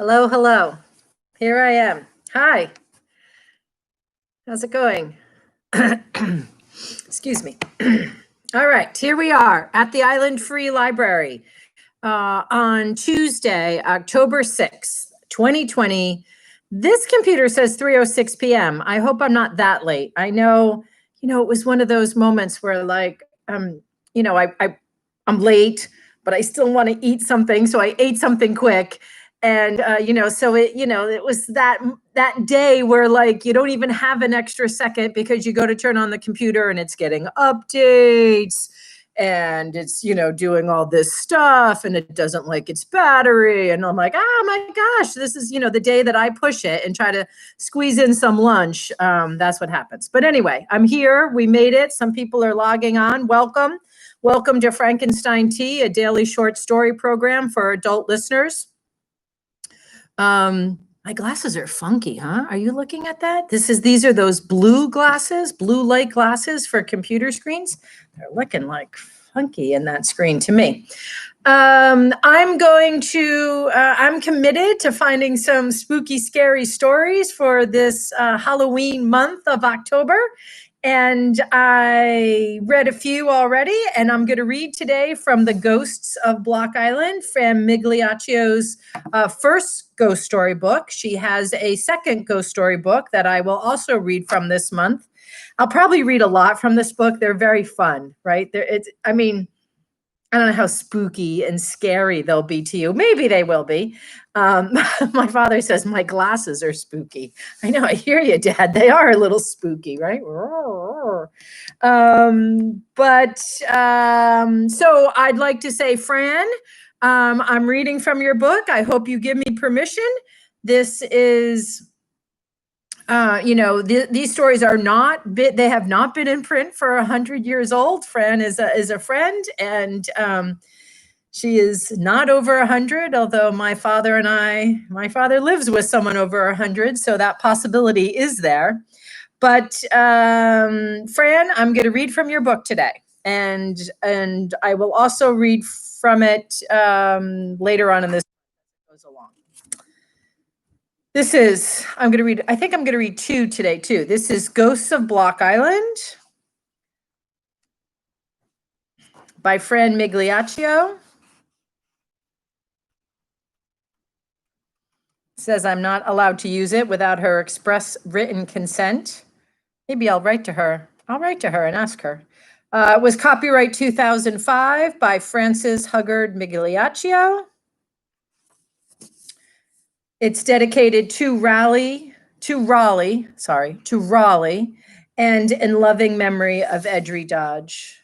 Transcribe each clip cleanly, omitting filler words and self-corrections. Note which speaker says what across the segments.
Speaker 1: Hello, hello. Here I am. Hi. How's it going? Excuse me. All right, here we are at the Island Free Library on Tuesday, October 6th, 2020. This computer says 3:06 p.m. I hope I'm not that late. I know, it was one of those moments where you know, I'm late, but I still want to eat something. So I ate something quick. And so it was that day where like you don't even have an extra second because you go to turn on the computer and it's getting updates and it's doing all this stuff and it doesn't like its battery, and I'm like, oh my gosh, this is the day that I push it and try to squeeze in some lunch. That's what happens. But anyway, I'm here. We made it. Some people are logging on. Welcome to Frankenstein Tea, a daily short story program for adult listeners. My glasses are funky, huh? Are you looking at that? These are those blue light glasses for computer screens. They're looking like funky in that screen to me. I'm committed to finding some spooky, scary stories for this Halloween month of October. And I read a few already, and I'm going to read today from The Ghosts of Block Island, Fran Migliaccio's first ghost story book. She has a second ghost story book that I will also read from this month. I'll probably read a lot from this book. They're very fun, right? I don't know how spooky and scary they'll be to you. Maybe they will be. My father says my glasses are spooky. I know, I hear you, Dad. They are a little spooky, right? So I'd like to say, Fran, I'm reading from your book. I hope you give me permission. This is these stories they have not been in print for 100 years old. Fran is a friend, and she is not over 100, although my father lives with someone over 100, so that possibility is there. But Fran, I'm going to read from your book today, and I will also read from it later on in this goes along. I think I'm going to read two today too. This is Ghosts of Block Island by Fran Migliaccio. It says I'm not allowed to use it without her express written consent. Maybe I'll write to her. I'll write to her and ask her. It was copyright 2005 by Frances Huggard Migliaccio. It's dedicated to Raleigh, and in loving memory of Edry Dodge.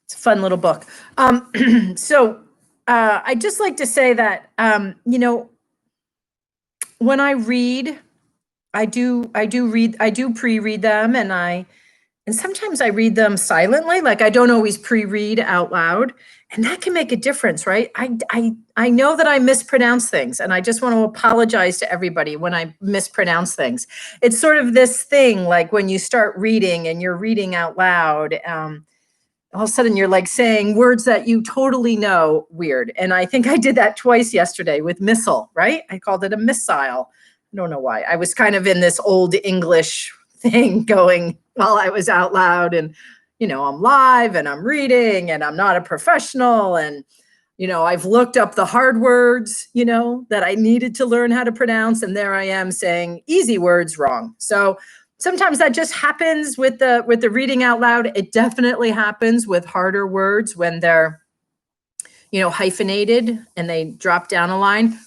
Speaker 1: It's a fun little book. I'd just like to say that, when I read, I do pre-read them, and sometimes I read them silently. Like I don't always pre-read out loud, and that can make a difference, right? I know that I mispronounce things, and I just want to apologize to everybody when I mispronounce things. It's sort of this thing, like when you start reading and you're reading out loud, all of a sudden you're like saying words that you totally know weird. And I think I did that twice yesterday with missile, right? I called it a missile. I don't know why. I was kind of in this old English thing going while I was out loud, and, I'm live and I'm reading and I'm not a professional. And, I've looked up the hard words, that I needed to learn how to pronounce. And there I am saying easy words wrong. So sometimes that just happens with the reading out loud. It definitely happens with harder words when they're, hyphenated and they drop down a line.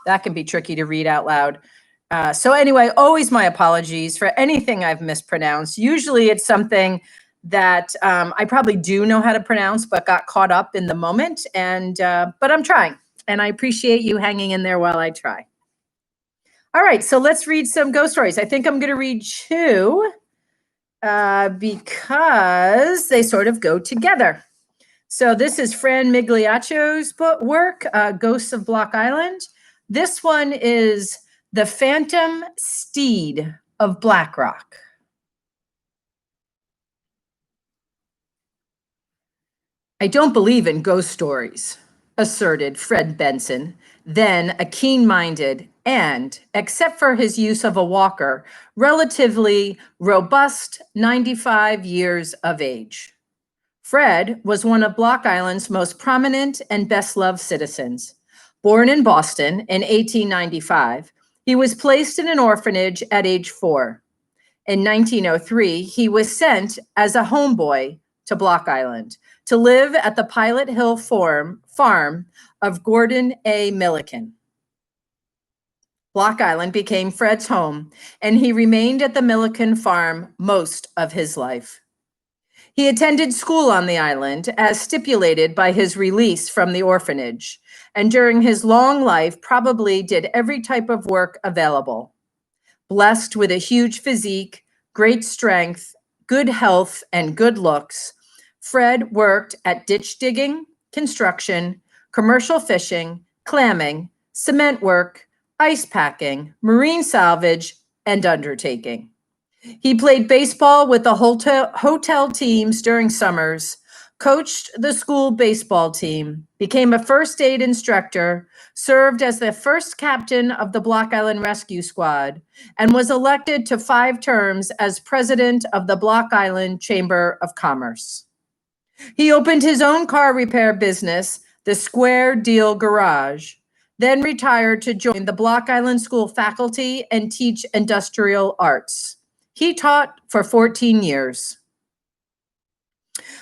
Speaker 1: That can be tricky to read out loud. So anyway, always my apologies for anything I've mispronounced. Usually it's something that I probably do know how to pronounce, but got caught up in the moment. But I'm trying, and I appreciate you hanging in there while I try. All right, so let's read some ghost stories. I think I'm going to read two because they sort of go together. So this is Fran Migliaccio's work, Ghosts of Block Island. This one is The Phantom Steed of Black Rock. I don't believe in ghost stories. asserted Fred Benson, then a keen-minded and, except for his use of a walker, relatively robust 95 years of age. Fred was one of Block Island's most prominent and best-loved citizens. Born in Boston in 1895, he was placed in an orphanage at age 4. In 1903, he was sent as a homeboy to Block Island to live at the Pilot Hill farm of Gordon A. Milliken. Block Island became Fred's home, and he remained at the Milliken farm most of his life. He attended school on the island as stipulated by his release from the orphanage, and during his long life probably did every type of work available. Blessed with a huge physique, great strength, good health, and good looks, Fred worked at ditch digging, construction, commercial fishing, clamming, cement work, ice packing, marine salvage, and undertaking. He played baseball with the hotel teams during summers, coached the school baseball team, became a first aid instructor, served as the first captain of the Block Island Rescue Squad, and was elected to 5 terms as president of the Block Island Chamber of Commerce. He opened his own car repair business, the Square Deal Garage, then retired to join the Block Island School faculty and teach industrial arts. He taught for 14 years.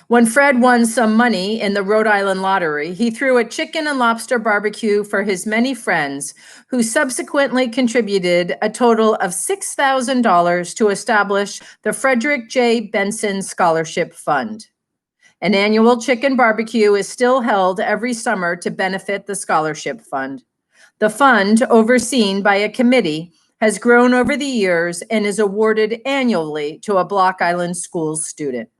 Speaker 1: When Fred won some money in the Rhode Island lottery, he threw a chicken and lobster barbecue for his many friends, who subsequently contributed a total of $6,000 to establish the Frederick J. Benson Scholarship Fund. An annual chicken barbecue is still held every summer to benefit the scholarship fund. The fund, overseen by a committee, has grown over the years and is awarded annually to a Block Island Schools student.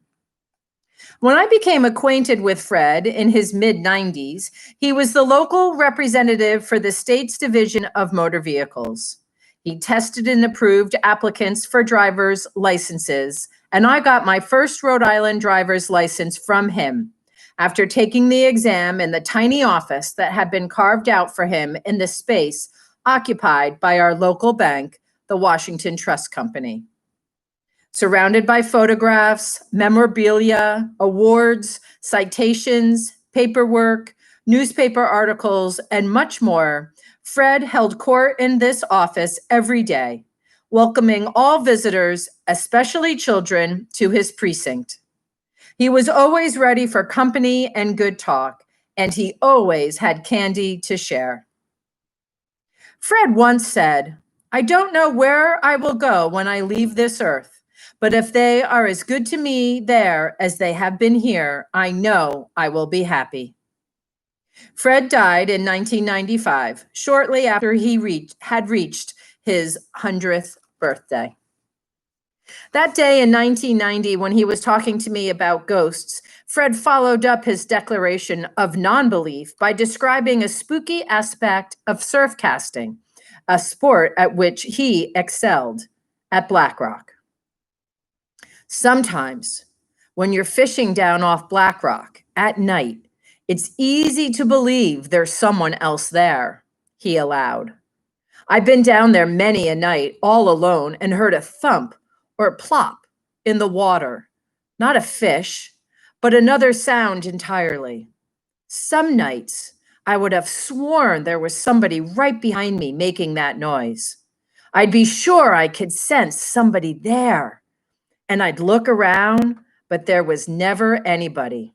Speaker 1: When I became acquainted with Fred in his mid-90s, he was the local representative for the state's Division of Motor Vehicles. He tested and approved applicants for driver's licenses, and I got my first Rhode Island driver's license from him after taking the exam in the tiny office that had been carved out for him in the space occupied by our local bank, the Washington Trust Company. Surrounded by photographs, memorabilia, awards, citations, paperwork, newspaper articles, and much more, Fred held court in this office every day, welcoming all visitors, especially children, to his precinct. He was always ready for company and good talk, and he always had candy to share. Fred once said, "I don't know where I will go when I leave this earth, but if they are as good to me there as they have been here, I know I will be happy." Fred died in 1995, shortly after he had reached his 100th birthday. That day in 1990, when he was talking to me about ghosts, Fred followed up his declaration of non-belief by describing a spooky aspect of surf casting, a sport at which he excelled at Black Rock. Sometimes, when you're fishing down off Black Rock at night, it's easy to believe there's someone else there, he allowed. I've been down there many a night all alone and heard a thump or plop in the water. Not a fish, but another sound entirely. Some nights, I would have sworn there was somebody right behind me making that noise. I'd be sure I could sense somebody there, and I'd look around, but there was never anybody.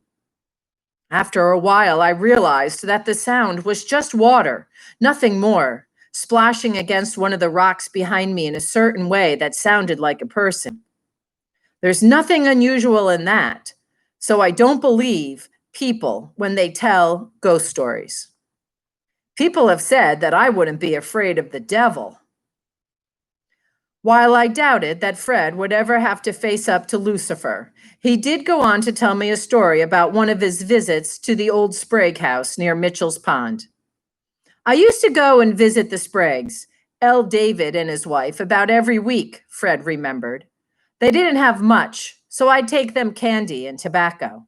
Speaker 1: After a while, I realized that the sound was just water, nothing more, splashing against one of the rocks behind me in a certain way that sounded like a person. There's nothing unusual in that, so I don't believe people when they tell ghost stories. People have said that I wouldn't be afraid of the devil. While I doubted that Fred would ever have to face up to Lucifer, he did go on to tell me a story about one of his visits to the old Sprague house near Mitchell's Pond. I used to go and visit the Spragues, L. David and his wife, about every week, Fred remembered. They didn't have much, so I'd take them candy and tobacco.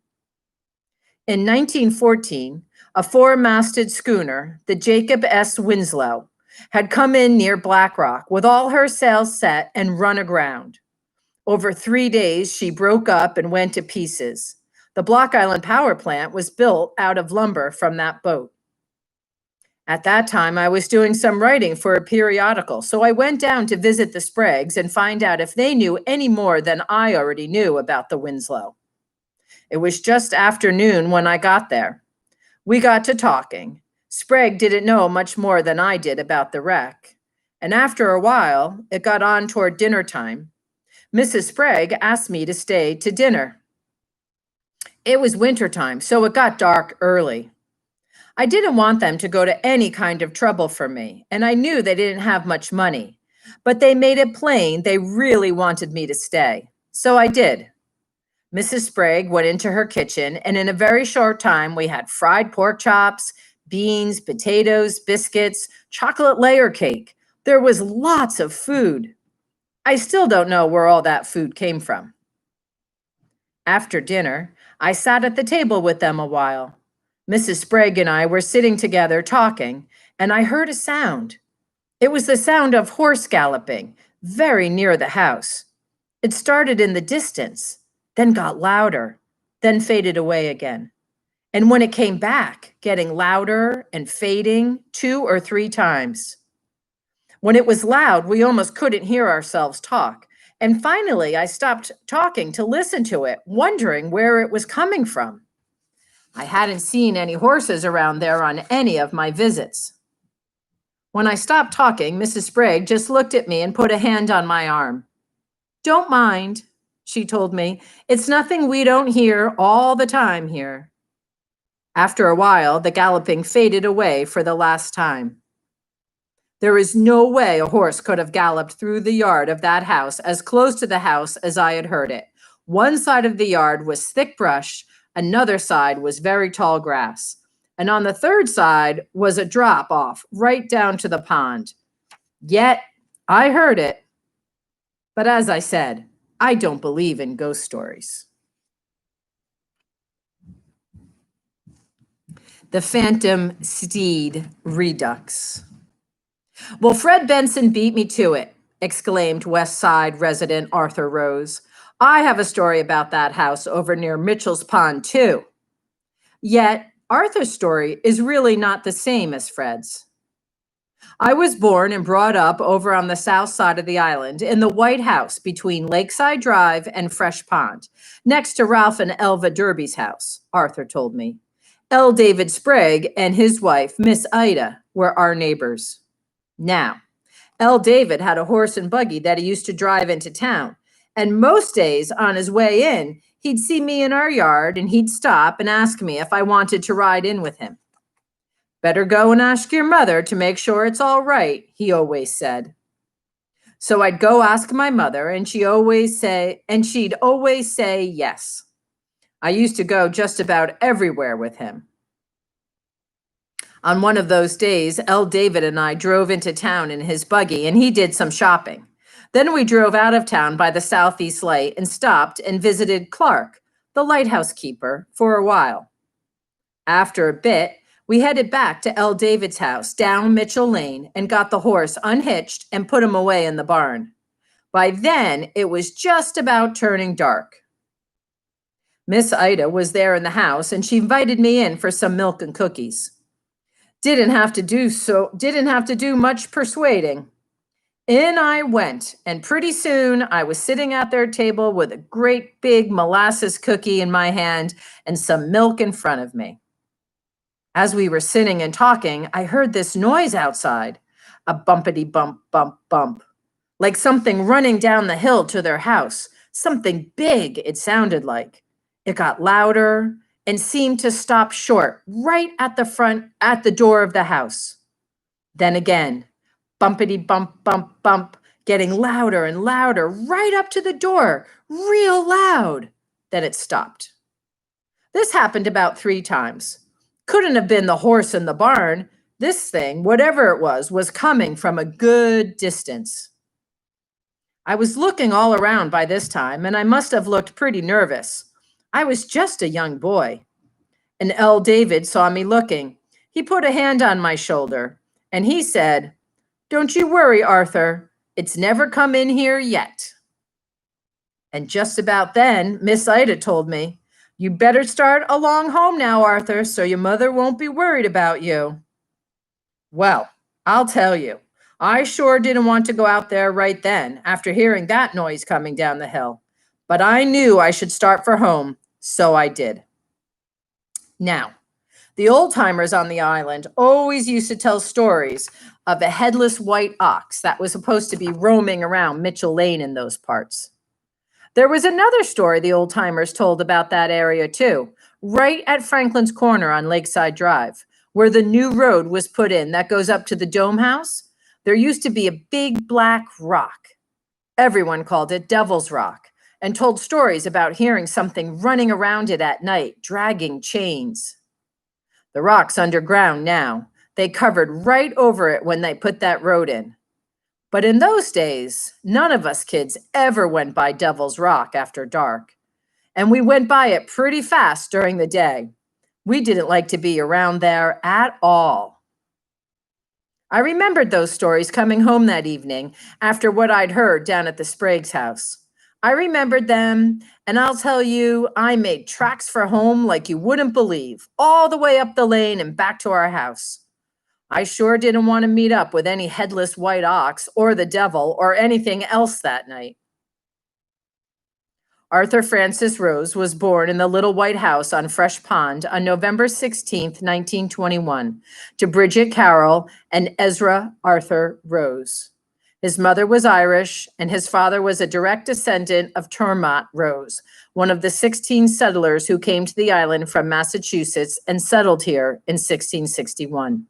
Speaker 1: In 1914, A four-masted schooner, the Jacob S. Winslow, had come in near Black Rock with all her sails set and run aground. Over 3 days, she broke up and went to pieces. The Block Island power plant was built out of lumber from that boat. At that time, I was doing some writing for a periodical, so I went down to visit the Spraggs and find out if they knew any more than I already knew about the Winslow. It was just afternoon when I got there. We got to talking. Sprague didn't know much more than I did about the wreck. And after a while, it got on toward dinner time. Mrs. Sprague asked me to stay to dinner. It was wintertime, so it got dark early. I didn't want them to go to any kind of trouble for me, and I knew they didn't have much money, but they made it plain they really wanted me to stay. So I did. Mrs. Sprague went into her kitchen, and in a very short time, we had fried pork chops, beans, potatoes, biscuits, chocolate layer cake. There was lots of food. I still don't know where all that food came from. After dinner, I sat at the table with them a while. Mrs. Sprague and I were sitting together talking, and I heard a sound. It was the sound of horse galloping, very near the house. It started in the distance, then got louder, then faded away again. And when it came back, getting louder and fading 2 or 3 times. When it was loud, we almost couldn't hear ourselves talk. And finally, I stopped talking to listen to it, wondering where it was coming from. I hadn't seen any horses around there on any of my visits. When I stopped talking, Mrs. Sprague just looked at me and put a hand on my arm. "Don't mind," she told me. "It's nothing we don't hear all the time here." After a while, the galloping faded away for the last time. There is no way a horse could have galloped through the yard of that house as close to the house as I had heard it. One side of the yard was thick brush, another side was very tall grass, and on the third side was a drop off right down to the pond. Yet, I heard it. But as I said, I don't believe in ghost stories. The Phantom Steed Redux. "Well, Fred Benson beat me to it," exclaimed West Side resident Arthur Rose. "I have a story about that house over near Mitchell's Pond, too." Yet, Arthur's story is really not the same as Fred's. I was born and brought up over on the south side of the island in the White House between Lakeside Drive and Fresh Pond, next to Ralph and Elva Derby's house, Arthur told me. L. David Sprague and his wife, Miss Ida, were our neighbors. Now, L. David had a horse and buggy that he used to drive into town, and most days on his way in, he'd see me in our yard and he'd stop and ask me if I wanted to ride in with him. "Better go and ask your mother to make sure it's all right," he always said. So I'd go ask my mother, and she'd always say yes. I used to go just about everywhere with him. On one of those days, L. David and I drove into town in his buggy, and he did some shopping. Then we drove out of town by the Southeast Light and stopped and visited Clark, the lighthouse keeper, for a while. After a bit, we headed back to L. David's house down Mitchell Lane and got the horse unhitched and put him away in the barn. By then, it was just about turning dark. Miss Ida was there in the house, and she invited me in for some milk and cookies. Didn't have to do much persuading. In I went, and pretty soon I was sitting at their table with a great big molasses cookie in my hand and some milk in front of me. As we were sitting and talking, I heard this noise outside, a bumpity bump, bump, bump, like something running down the hill to their house, something big it sounded like. It got louder and seemed to stop short right at the door of the house. Then again, bumpity bump, bump, bump, getting louder and louder right up to the door, real loud. Then it stopped. This happened about 3 times. Couldn't have been the horse in the barn. This thing, whatever it was coming from a good distance. I was looking all around by this time, and I must have looked pretty nervous. I was just a young boy. And L. David saw me looking. He put a hand on my shoulder, and he said, "Don't you worry, Arthur. It's never come in here yet." And just about then, Miss Ida told me, "You better start along home now, Arthur, so your mother won't be worried about you." Well, I'll tell you, I sure didn't want to go out there right then after hearing that noise coming down the hill. But I knew I should start for home, so I did. Now, the old timers on the island always used to tell stories of a headless white ox that was supposed to be roaming around Mitchell Lane in those parts. There was another story the old timers told about that area too, right at Franklin's Corner on Lakeside Drive, where the new road was put in that goes up to the Dome House. There used to be a big black rock. Everyone called it Devil's Rock and told stories about hearing something running around it at night, dragging chains. The rock's underground now. They covered right over it when they put that road in. But in those days, none of us kids ever went by Devil's Rock after dark. And we went by it pretty fast during the day. We didn't like to be around there at all. I remembered those stories coming home that evening after what I'd heard down at the Sprague's house. I remembered them, and I'll tell you, I made tracks for home like you wouldn't believe, all the way up the lane and back to our house. I sure didn't want to meet up with any headless white ox or the devil or anything else that night. Arthur Francis Rose was born in the Little White House on Fresh Pond on November 16th, 1921, to Bridget Carroll and Ezra Arthur Rose. His mother was Irish, and his father was a direct descendant of Termot Rose, one of the 16 settlers who came to the island from Massachusetts and settled here in 1661.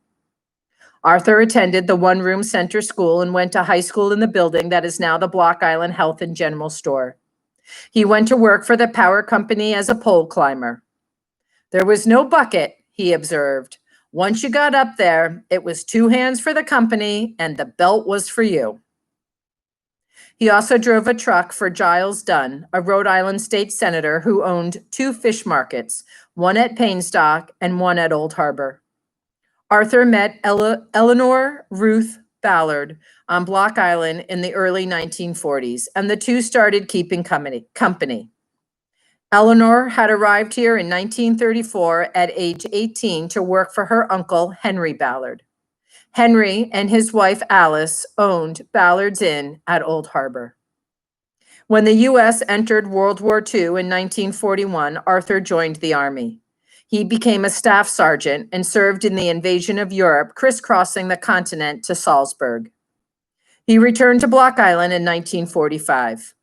Speaker 1: Arthur attended the one-room center school and went to high school in the building that is now the Block Island Health and General Store. He went to work for the power company as a pole climber. There was no bucket, he observed. Once you got up there, it was 2 hands for the company and the belt was for you. He also drove a truck for Giles Dunn, a Rhode Island state senator who owned 2 fish markets, one at Painstock and one at Old Harbor. Arthur met Eleanor Ruth Ballard on Block Island in the early 1940s, and the two started keeping company. Eleanor had arrived here in 1934 at age 18 to work for her uncle, Henry Ballard. Henry and his wife, Alice, owned Ballard's Inn at Old Harbor. When the U.S. entered World War II in 1941, Arthur joined the Army. He became a staff sergeant and served in the invasion of Europe, crisscrossing the continent to Salzburg. He returned to Block Island in 1945.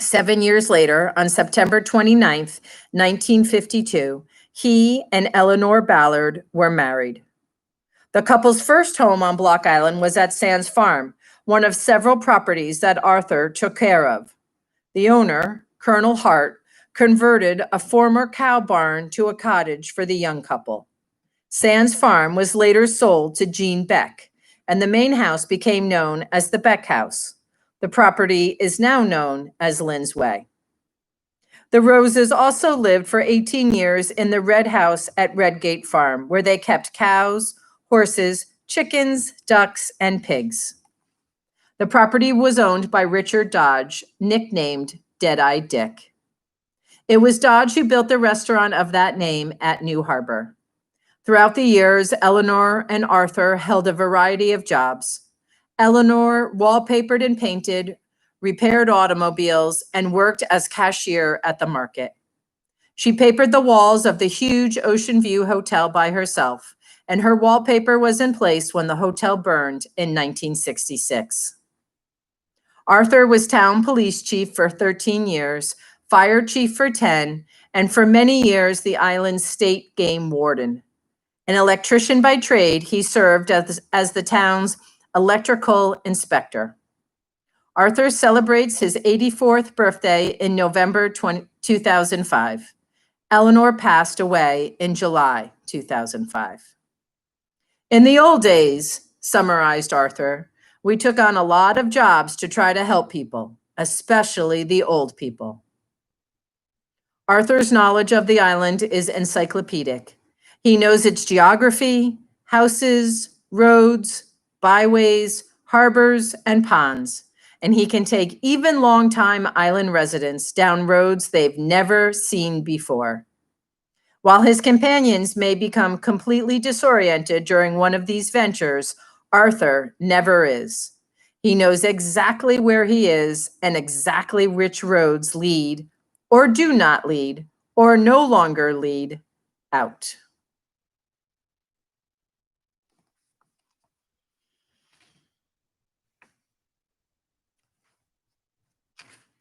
Speaker 1: 7 years later, on September 29, 1952, he and Eleanor Ballard were married. The couple's first home on Block Island was at Sands Farm, one of several properties that Arthur took care of. The owner, Colonel Hart, converted a former cow barn to a cottage for the young couple. Sands Farm was later sold to Jean Beck, and the main house became known as the Beck House. The property is now known as Lynn's Way. The Roses also lived for 18 years in the Red House at Redgate Farm, where they kept cows, horses, chickens, ducks, and pigs. The property was owned by Richard Dodge, nicknamed Dead-Eye Dick. It was Dodge who built the restaurant of that name at New Harbor. Throughout the years, Eleanor and Arthur held a variety of jobs. Eleanor wallpapered and painted, repaired automobiles, and worked as cashier at the market. She papered the walls of the huge Ocean View Hotel by herself, and her wallpaper was in place when the hotel burned in 1966. Arthur was town police chief for 13 years, fire chief for 10, and for many years the island's state game warden. An electrician by trade, he served as the town's electrical inspector. Arthur celebrates his 84th birthday in November 2005. Eleanor passed away in July 2005. In the old days, summarized Arthur, we took on a lot of jobs to try to help people, especially the old people. Arthur's knowledge of the island is encyclopedic. He knows its geography, houses, roads, byways, harbors, and ponds, and he can take even longtime island residents down roads they've never seen before. While his companions may become completely disoriented during one of these ventures, Arthur never is. He knows exactly where he is and exactly which roads lead, or do not lead, or no longer lead out.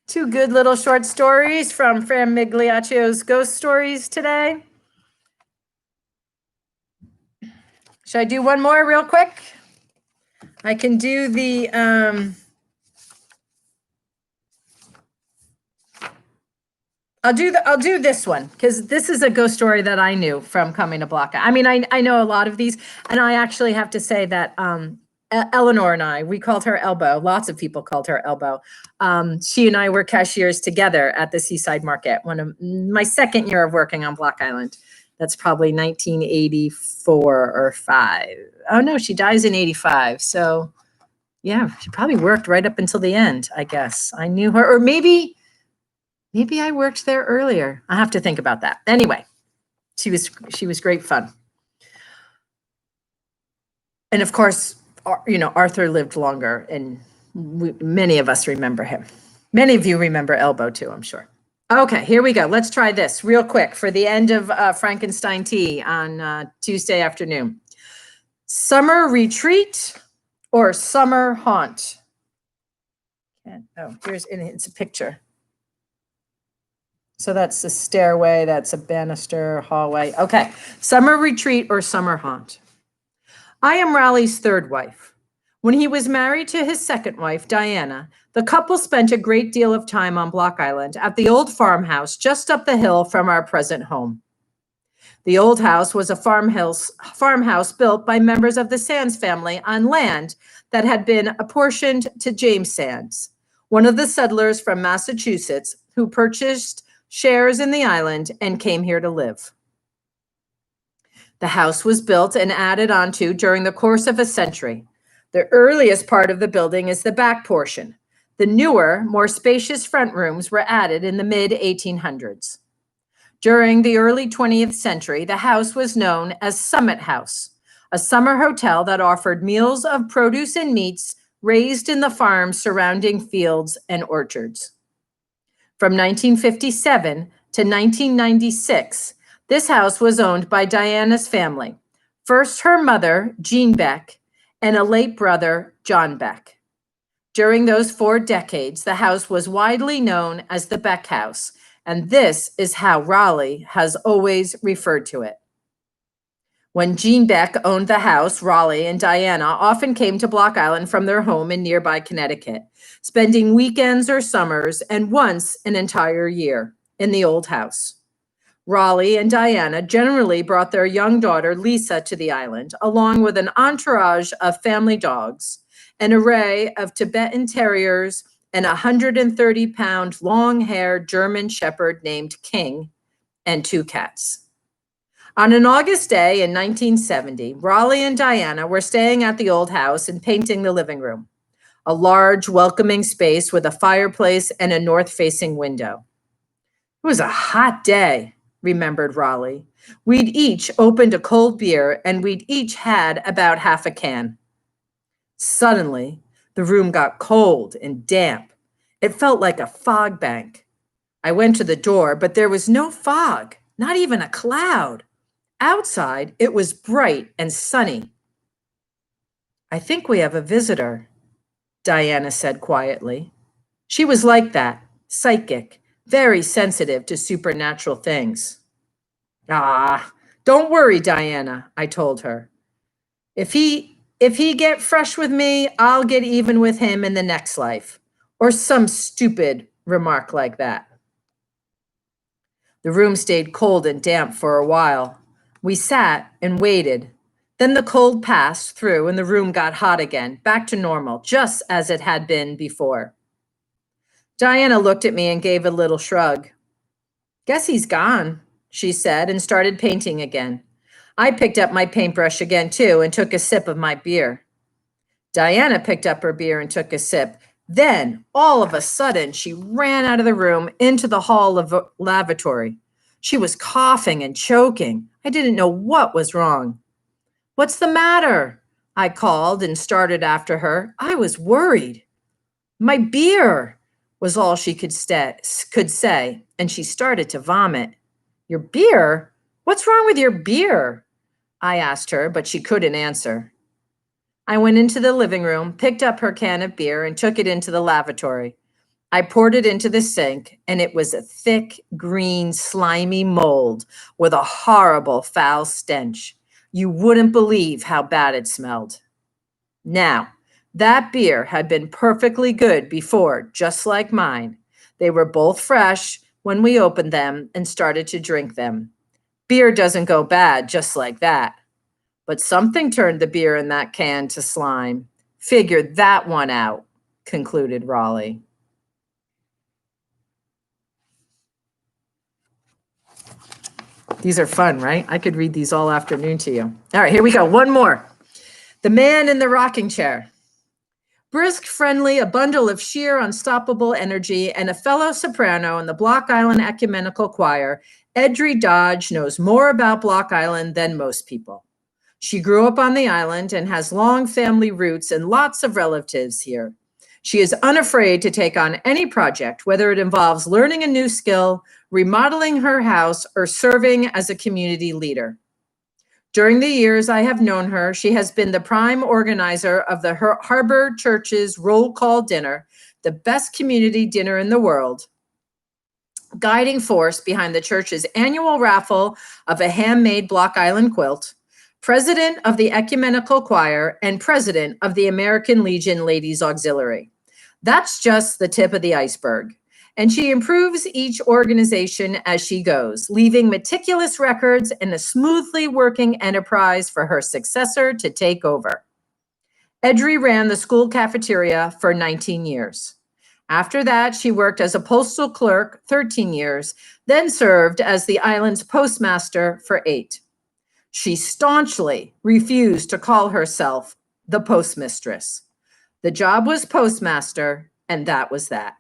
Speaker 1: Two good little short stories from Fran Migliaccio's Ghost Stories today. Should I do one more real quick? I can do the, I'll do this one because this is a ghost story that I knew from coming to Block. I mean, I know a lot of these, and I actually have to say that Eleanor and I, we called her Elbow. Lots of people called her Elbow. She and I were cashiers together at the Seaside Market. One of my second year of working on Block Island. That's probably 1984 or 5. Oh no, she dies in 85. So yeah, she probably worked right up until the end, I guess. I knew her, or maybe I worked there earlier. I have to think about that. Anyway, she was great fun. And of course, you know, Arthur lived longer, and many of us remember him. Many of you remember Elbow too, I'm sure. Okay, here we go. Let's try this real quick for the end of Frankenstein Tea on Tuesday afternoon. Summer retreat or summer haunt? Oh, it's a picture. So that's the stairway, that's a banister, hallway. Okay, summer retreat or summer haunt. I am Raleigh's third wife. When he was married to his second wife, Diana, the couple spent a great deal of time on Block Island at the old farmhouse just up the hill from our present home. The old house was a farmhouse built by members of the Sands family on land that had been apportioned to James Sands, one of the settlers from Massachusetts who purchased shares in the island and came here to live. The house was built and added onto during the course of a century. The earliest part of the building is the back portion. The newer, more spacious front rooms were added in the mid-1800s. During the early 20th century, the house was known as Summit House, a summer hotel that offered meals of produce and meats raised in the farms surrounding fields and orchards. From 1957 to 1996, this house was owned by Diana's family, first her mother, Jean Beck, and a late brother, John Beck. During those 4 decades, the house was widely known as the Beck House, and this is how Raleigh has always referred to it. When Jean Beck owned the house, Raleigh and Diana often came to Block Island from their home in nearby Connecticut, spending weekends or summers and once an entire year in the old house. Raleigh and Diana generally brought their young daughter, Lisa, to the island, along with an entourage of family dogs, an array of Tibetan terriers, and a 130-pound long-haired German shepherd named King, and 2 cats. On an August day in 1970, Raleigh and Diana were staying at the old house and painting the living room, a large, welcoming space with a fireplace and a north-facing window. It was a hot day, remembered Raleigh. We'd each opened a cold beer, and we'd each had about half a can. Suddenly, the room got cold and damp. It felt like a fog bank. I went to the door, but there was no fog, not even a cloud. Outside, it was bright and sunny. I think we have a visitor, Diana said quietly. She was like that, psychic, very sensitive to supernatural things. Ah, don't worry, Diana, I told her. If he get fresh with me, I'll get even with him in the next life, or some stupid remark like that. The room stayed cold and damp for a while. We sat and waited. Then the cold passed through and the room got hot again, back to normal, just as it had been before. Diana looked at me and gave a little shrug. Guess he's gone, she said, and started painting again. I picked up my paintbrush again, too, and took a sip of my beer. Diana picked up her beer and took a sip. Then, all of a sudden, she ran out of the room into the lavatory. She was coughing and choking. I didn't know what was wrong. "What's the matter?" I called and started after her. I was worried. "My beer," was all she could say, and she started to vomit. "Your beer? What's wrong with your beer?" I asked her, but she couldn't answer. I went into the living room, picked up her can of beer, and took it into the lavatory. I poured it into the sink, and it was a thick, green, slimy mold with a horrible, foul stench. You wouldn't believe how bad it smelled. Now, that beer had been perfectly good before, just like mine. They were both fresh when we opened them and started to drink them. Beer doesn't go bad just like that. But something turned the beer in that can to slime. Figured that one out, concluded Raleigh. These are fun, right? I could read these all afternoon to you. All right, here we go. One more. The Man in the Rocking Chair. Brisk, friendly, a bundle of sheer, unstoppable energy, and a fellow soprano in the Block Island Ecumenical Choir, Edry Dodge knows more about Block Island than most people. She grew up on the island and has long family roots and lots of relatives here. She is unafraid to take on any project, whether it involves learning a new skill, remodeling her house, or serving as a community leader. During the years I have known her, she has been the prime organizer of the Harbor Church's Roll Call Dinner, the best community dinner in the world, guiding force behind the church's annual raffle of a handmade Block Island quilt, president of the Ecumenical Choir, and president of the American Legion Ladies Auxiliary. That's just the tip of the iceberg. And she improves each organization as she goes, leaving meticulous records and a smoothly working enterprise for her successor to take over. Edry ran the school cafeteria for 19 years. After that, she worked as a postal clerk 13 years, then served as the island's postmaster for 8. She staunchly refused to call herself the postmistress. The job was postmaster, and that was that.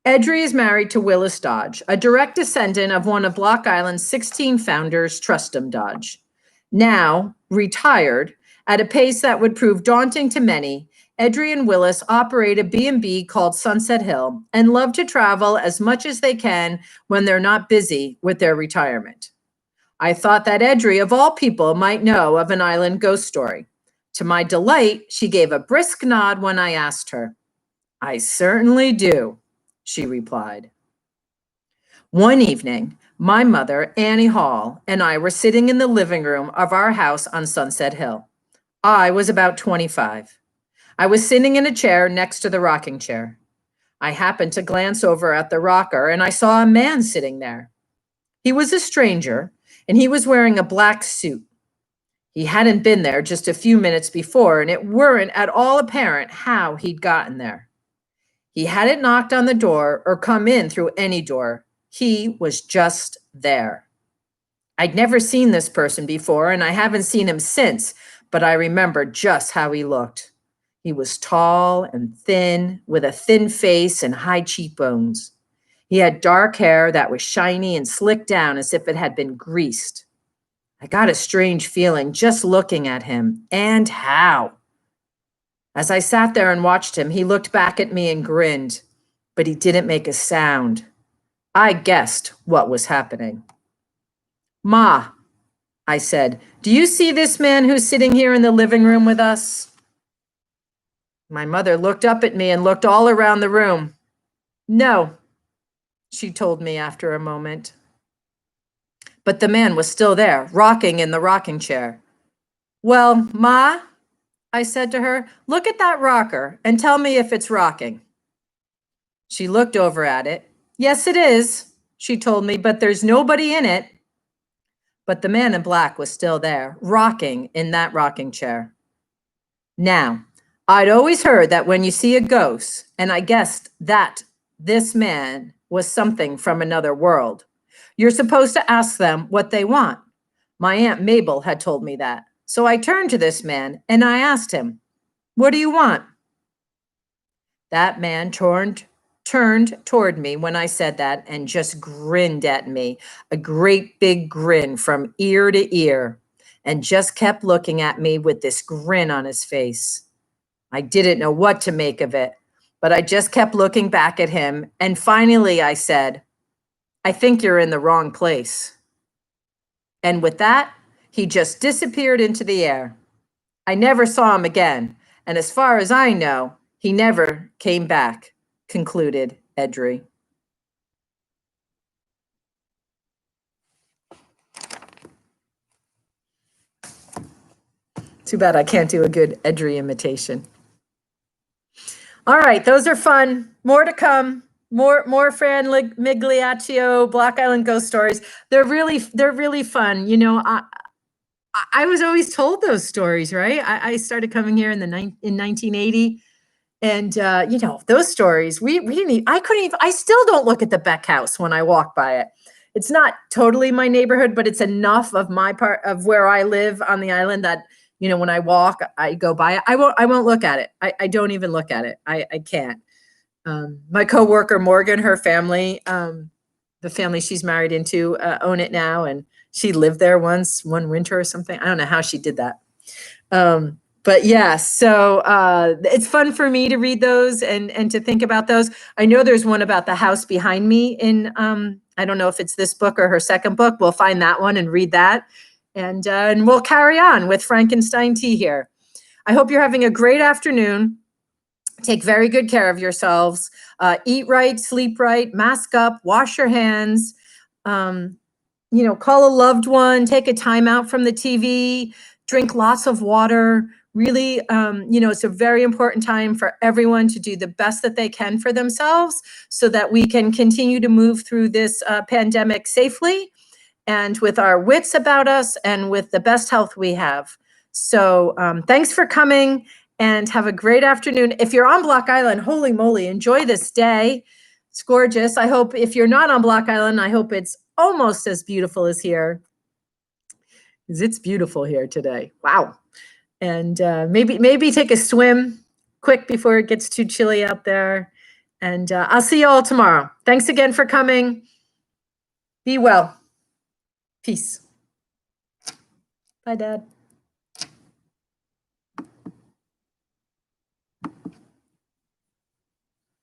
Speaker 1: Edry is married to Willis Dodge, a direct descendant of one of Block Island's 16 founders, Trustum Dodge. Now, retired, at a pace that would prove daunting to many, Edry and Willis operate a B&B called Sunset Hill and love to travel as much as they can when they're not busy with their retirement. I thought that Edry, of all people, might know of an island ghost story. To my delight, she gave a brisk nod when I asked her. "I certainly do," she replied. One evening, my mother, Annie Hall, and I were sitting in the living room of our house on Sunset Hill. I was about 25. I was sitting in a chair next to the rocking chair. I happened to glance over at the rocker, and I saw a man sitting there. He was a stranger, and he was wearing a black suit. He hadn't been there just a few minutes before, and it weren't at all apparent how he'd gotten there. He hadn't knocked on the door or come in through any door. He was just there. I'd never seen this person before, and I haven't seen him since, but I remember just how he looked. He was tall and thin, with a thin face and high cheekbones. He had dark hair that was shiny and slicked down as if it had been greased. I got a strange feeling just looking at him, and how. As I sat there and watched him, he looked back at me and grinned, but he didn't make a sound. I guessed what was happening. "Ma," I said, "do you see this man who's sitting here in the living room with us?" My mother looked up at me and looked all around the room. "No," she told me after a moment. But the man was still there, rocking in the rocking chair. "Well, Ma," I said to her, "look at that rocker and tell me if it's rocking." She looked over at it. "Yes, it is," she told me, "but there's nobody in it." But the man in black was still there, rocking in that rocking chair. Now, I'd always heard that when you see a ghost, and I guessed that this man was something from another world, You're supposed to ask them what they want. My Aunt Mabel had told me that. So I turned to this man and I asked him, what do you want? That man turned toward me when I said that and just grinned at me, a great big grin from ear to ear, and just kept looking at me with this grin on his face. I didn't know what to make of it, but I just kept looking back at him. And finally I said, I think you're in the wrong place. And with that, he just disappeared into the air. I never saw him again. And as far as I know, he never came back, concluded Edry. Too bad I can't do a good Edry imitation. All right, those are fun. More to come. More Fran Migliaccio Block Island ghost stories. They're really fun. You know, I was always told those stories, right? I started coming here in 1980. And you know, those stories, we didn't even, I couldn't even, I still don't look at the Beck house when I walk by it. It's not totally my neighborhood, but it's enough of my part of where I live on the island that, you know, when I walk, I go by it. I won't look at it. I don't even look at it. I can't. My coworker, Morgan, her family, the family she's married into, own it now. And she lived there once, one winter or something. I don't know how she did that. But yeah, so it's fun for me to read those and to think about those. I know there's one about the house behind me in, I don't know if it's this book or her second book. We'll find that one and read that. And we'll carry on with Frankenstein Tea here. I hope you're having a great afternoon. Take very good care of yourselves. Eat right, sleep right, mask up, wash your hands. You know, call a loved one, take a time out from the TV, drink lots of water. Really, you know, it's a very important time for everyone to do the best that they can for themselves so that we can continue to move through this pandemic safely and with our wits about us and with the best health we have. So thanks for coming and have a great afternoon. If you're on Block Island, holy moly, enjoy this day. It's gorgeous. I hope if you're not on Block Island, I hope it's almost as beautiful as here. Because it's beautiful here today. Wow. And maybe take a swim quick before it gets too chilly out there. And I'll see you all tomorrow. Thanks again for coming. Be well. Peace. Bye, Dad.